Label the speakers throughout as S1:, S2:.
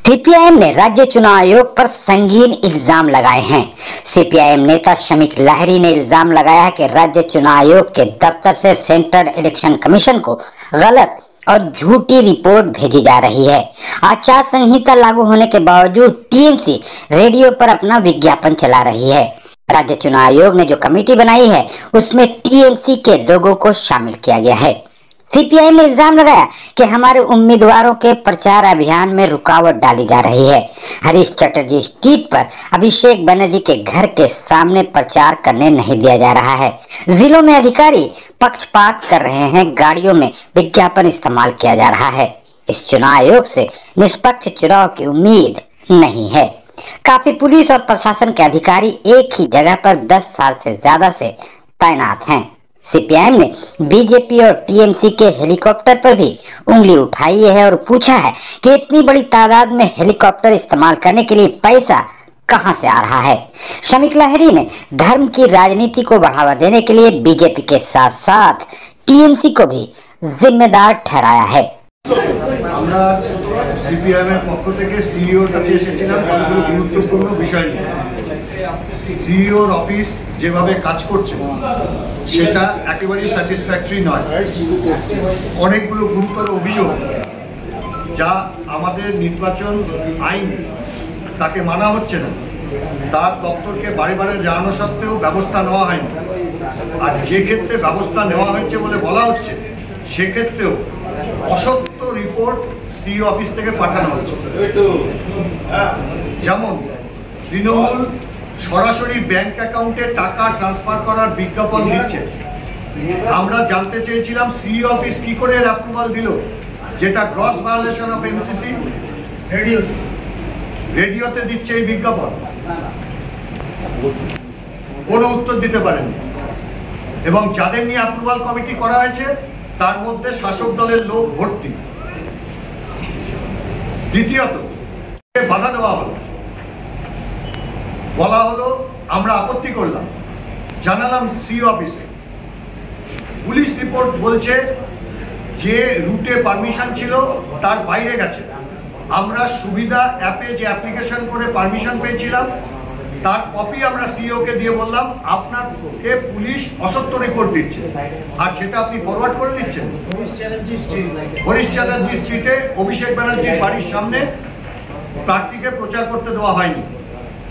S1: CPIM ने राज्य चुनाव आयोग पर संगीन इल्जाम लगाए हैं। सीपीआईएम नेता शमीक लाहिरी ने इल्जाम लगाया है कि राज्य चुनाव आयोग के दफ्तर से सेंट्रल इलेक्शन कमीशन को गलत और झूठी रिपोर्ट भेजी जा रही है। आचार संहिता लागू होने के बावजूद टीएमसी रेडियो पर अपना विज्ञापन चला रही है। राज्य चुनाव आयोग ने जो कमेटी बनाई है उसमें टीएमसी के लोगों को शामिल किया गया है। सीपीआईएम ने इल्जाम लगाया कि हमारे उम्मीदवारों के प्रचार अभियान में रुकावट डाली जा रही है। हरीश चटर्जी स्ट्रीट पर अभिषेक बनर्जी के घर के सामने प्रचार करने नहीं दिया जा रहा है। जिलों में अधिकारी पक्षपात कर रहे हैं, गाड़ियों में विज्ञापन इस्तेमाल किया जा रहा है। इस चुनाव आयोग से निष्पक्ष चुनाव की उम्मीद नहीं है। काफी पुलिस और प्रशासन के अधिकारी एक ही जगह पर 10 साल से ज्यादा से तैनात हैं। सीपीआईएम ने बीजेपी और टीएमसी के हेलीकॉप्टर पर भी उंगली उठाई है और पूछा है कि इतनी बड़ी तादाद में हेलीकॉप्टर इस्तेमाल करने के लिए पैसा कहां से आ रहा है। शमीक लाहिरी ने धर्म की राजनीति को बढ़ावा देने के लिए बीजेपी के साथ साथ टीएमसी को भी जिम्मेदार ठहराया है।
S2: सीपीआईएम पक्ष থেকে সিইওর কাছে এসেছিলাম কতগুলো গুরুত্বপূর্ণ বিষয় নিয়ে। সিইওর অফিস যেভাবে কাজ করছে সেটা একেবারেই স্যাটিসফ্যাক্টরি নয়। অনেকগুলো গুরুতর অভিযোগ যা আমাদের নির্বাচন আইন তাকে মানা হচ্ছে না, তার দপ্তরকে বারে বারে জানানো সত্ত্বেও ব্যবস্থা নেওয়া হয়নি। আর যে ক্ষেত্রে ব্যবস্থা নেওয়া হয়েছে বলে বলা হচ্ছে সেক্ষেত্রেও অসত্য রিপোর্ট সিইও অফিস থেকে পাঠানো হচ্ছে। যেমন তৃণমূল সরাসরি ব্যাংক অ্যাকাউন্টে টাকা ট্রান্সফার করার বিজ্ঞাপন দিচ্ছে। আমরা জানতে চেয়েছিলাম সিইও অফিস কি করে এর অ্যাপ্রুভাল দিল, যেটা গ্রস ভায়োলেশন অফ এমসিসি। রেডিওতে দিচ্ছে এই বিজ্ঞাপন, কোনো উত্তর দিতে পারেনি। এবং যাদের নিয়ে অ্যাপ্রুভাল কমিটি করা হয়েছে তার মধ্যে শাসক দলের লোক ভর্তি। দ্বিতীয়ত বাধা দেওয়া হলো, বলা হলো আমরা আপত্তি করলাম, জানালাম সিইও অফিসে। পুলিশ রিপোর্ট বলছে যে রুটে পারমিশন ছিল তার বাইরে গেছে। আমরা সুবিধা অ্যাপে যে অ্যাপ্লিকেশন করে পারমিশন পেয়েছিলাম তার কপি আমরা সিইও কে দিয়ে বললাম আপনাকে পুলিশ অসত্য রিপোর্ট দিচ্ছে, আর সেটা আপনি ফরওয়ার্ড করে দিচ্ছেন। হরিশ চ্যাটার্জি স্ট্রিটে অভিষেক ব্যানার্জির বাড়ির সামনে প্রার্থীকে প্রচার করতে দেওয়া হয়নি।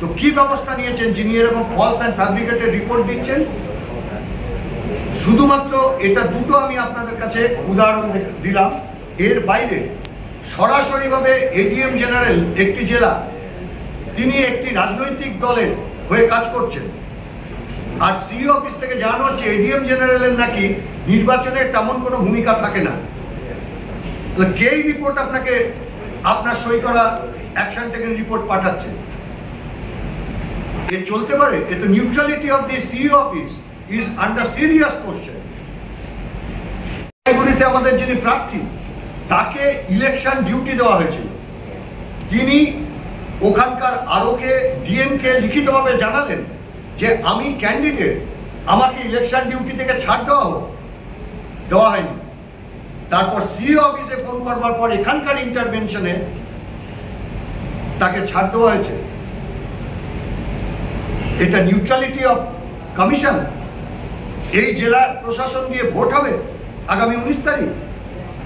S2: তো কি ব্যবস্থা নিয়েছেন যিনি এরকম ফলস অ্যান্ড ফ্যাব্রিকেটেড রিপোর্ট দিচ্ছেন? শুধুমাত্র এটা দুটো আমি আপনাদের কাছে উদাহরণ দিলাম। এর বাইরে সরাসরিভাবে এডিএম জেনারেল একটি জেলা, তিনি একটি রাজনৈতিক দলের হয়ে কাজ করছেন। আর সিইও অফিস থেকে জানানো হচ্ছে এডিএম জেনারেলের নাকি নির্বাচনে তেমন কোনো ভূমিকা থাকে না। কে এই রিপোর্ট আপনাকে আপনার সই করা অ্যাকশন টেকেন রিপোর্ট পাঠাচ্ছে? এ চলতে পারে? এ তো neutrality of the CEO office is under serious question. এগুলিতে আমাদের যিনি প্রার্থী তাকে ইলেকশন ডিউটি দেওয়া হয়েছিল, তিনি ওখানকার আরোকে ডিএমকে লিখিতভাবে জানালেন যে আমি ক্যান্ডিডেট, আমাকে ইলেকশন ডিউটি থেকে ছাড় দেওয়া হোক। দেওয়া হয়নি। তারপর সিইও অফিসে ফোন করবার পর এখানকার ইন্টারভেনশনে তাকে ছাড় দেওয়া হয়েছে। এটা নিউট্রালিটি অফ কমিশন? এই জেলা প্রশাসন দিয়ে ভোট হবে আগামী 19 তারিখ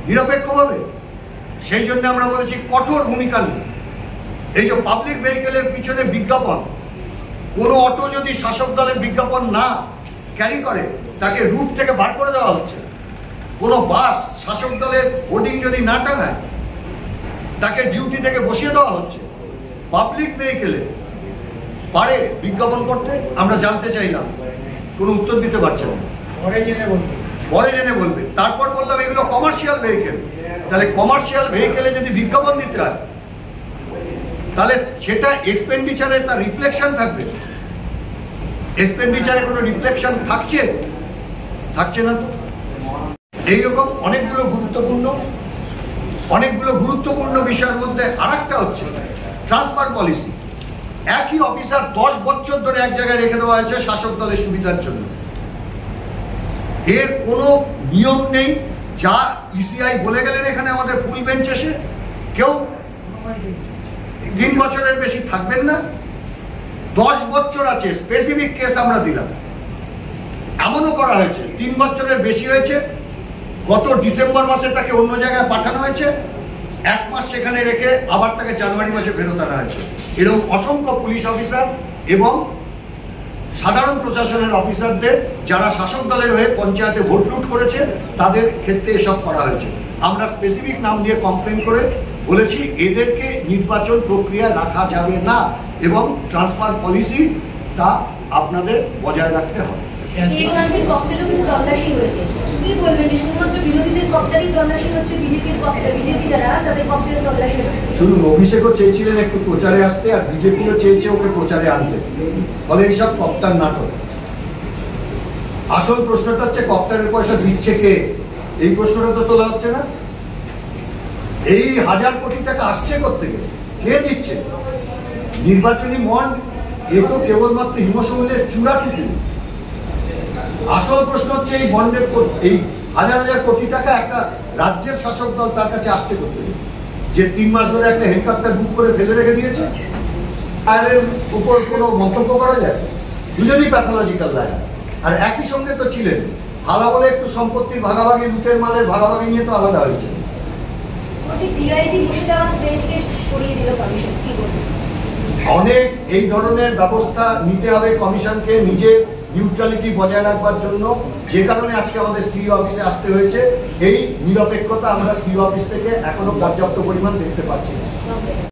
S2: নিরপেক্ষভাবে। সেই জন্য আমরা বলেছি কঠোর ভূমিকা নিই। এই যে পাবলিক ভেহিকেলের পিছনে বিজ্ঞাপন, কোন অটো যদি শাসক দলের বিজ্ঞাপন না ক্যারি করে তাকে রুট থেকে বার করে দেওয়া হচ্ছে। কোন বাস শাসক দলের হোর্ডিং যদি না টাঙায় তাকে ডিউটি থেকে বসিয়ে দেওয়া হচ্ছে। পাবলিক ভেহিকেলে পারে বিজ্ঞাপন করতে? আমরা জানতে চাইলাম, কোনো উত্তর দিতে পারছে না। পরে জেনে বলবে। তারপর বললাম এগুলো কমার্শিয়াল ভেহিকেল, তাহলে কমার্শিয়াল ভেহিকেলে যদি বিজ্ঞাপন দিতে হয় তাহলে সেটা এক্সপেন্ডিচারে তার রিফ্লেকশন থাকবে। এক্সপেন্ডিচারে কোনো রিফ্লেকশন থাকছে না। তো এইরকম অনেকগুলো গুরুত্বপূর্ণ বিষয়ের মধ্যে আরেকটা হচ্ছে ট্রান্সফার পলিসি। একই অফিসার 10 বছর ধরে এক জায়গায় রেখে দেওয়া হয়েছে শাসক দলের সুবিধার জন্য। এর কোনো নিয়ম নেই, যা ইসিআই বলে গেলেন এখানে আমাদের ফুল বেঞ্চ এসে কেউ 3 বছরের বেশি থাকবেন না। 10 বছর আছে, স্পেসিফিক কেস আমরা দিলাম। এমনও করা হয়েছে 3 বছরের বেশি হয়েছে, গত ডিসেম্বর মাসে তাকে অন্য জায়গায় পাঠানো হয়েছে, 1 মাস সেখানে রেখে আবার তাকে জানুয়ারি মাসে ফেরত আনা হয়েছে। এরকম অসংখ্য পুলিশ অফিসার এবং সাধারণ প্রশাসনের অফিসারদের যারা শাসক দলের হয়ে পঞ্চায়েতে ভোট লুট করেছে তাদের ক্ষেত্রে এসব করা হয়েছে। আমরা স্পেসিফিক নাম দিয়ে কমপ্লেন করে বলেছি এদেরকে নির্বাচন প্রক্রিয়া রাখা যাবে না এবং ট্রান্সফার পলিসি তা আপনাদের বজায় রাখতে হবে। শুধু অভিষেকও চেয়েছিলেন একটু প্রচারে আসতে, আর বিজেপিও চেয়েছে ওকে প্রচারে আনতে, ফলে এইসব কপ্তার নাটক। আসল প্রশ্নটা হচ্ছে কপ্তারের পয়সা দিচ্ছে কে, এই প্রশ্নটা তো তোলা হচ্ছে না। এই 1000 কোটি টাকা আসছে কোত্থেকে, কে দিচ্ছে? নির্বাচনী বন্ড এ তো কেবলমাত্র হিমশৈলের চূড়াটুকু। আসল প্রশ্ন হচ্ছে এই বন্ডের এই 1000 কোটি টাকা একটা রাজ্যের শাসক দল তার কাছে আসছে কোত্থেকে, যে 3 মাস ধরে একটা হেলিকপ্টার বুক করে ফেলে রেখে দিয়েছে। আর এর উপর কোনো মন্তব্য করা যায়? দুজনই প্যাথোলজিক্যাল লায়ার। আর একই সঙ্গে তো ছিলেন হালা বলে একটু সম্পত্তির ভাগাভাগি, লুটের মালের ভাগাভাগি নিয়ে তো আলাদা হয়েছে। অনেক এই ধরনের ব্যবস্থা নিতে হবে কমিশনকে নিজের নিউট্রালিটি বজায় রাখবার জন্য, যে কারণে আজকে আমাদের সিইও অফিসে আসতে হয়েছে। এই নিরপেক্ষতা আমরা সিইও অফিস থেকে এখনো পর্যাপ্ত পরিমাণ দেখতে পাচ্ছি না।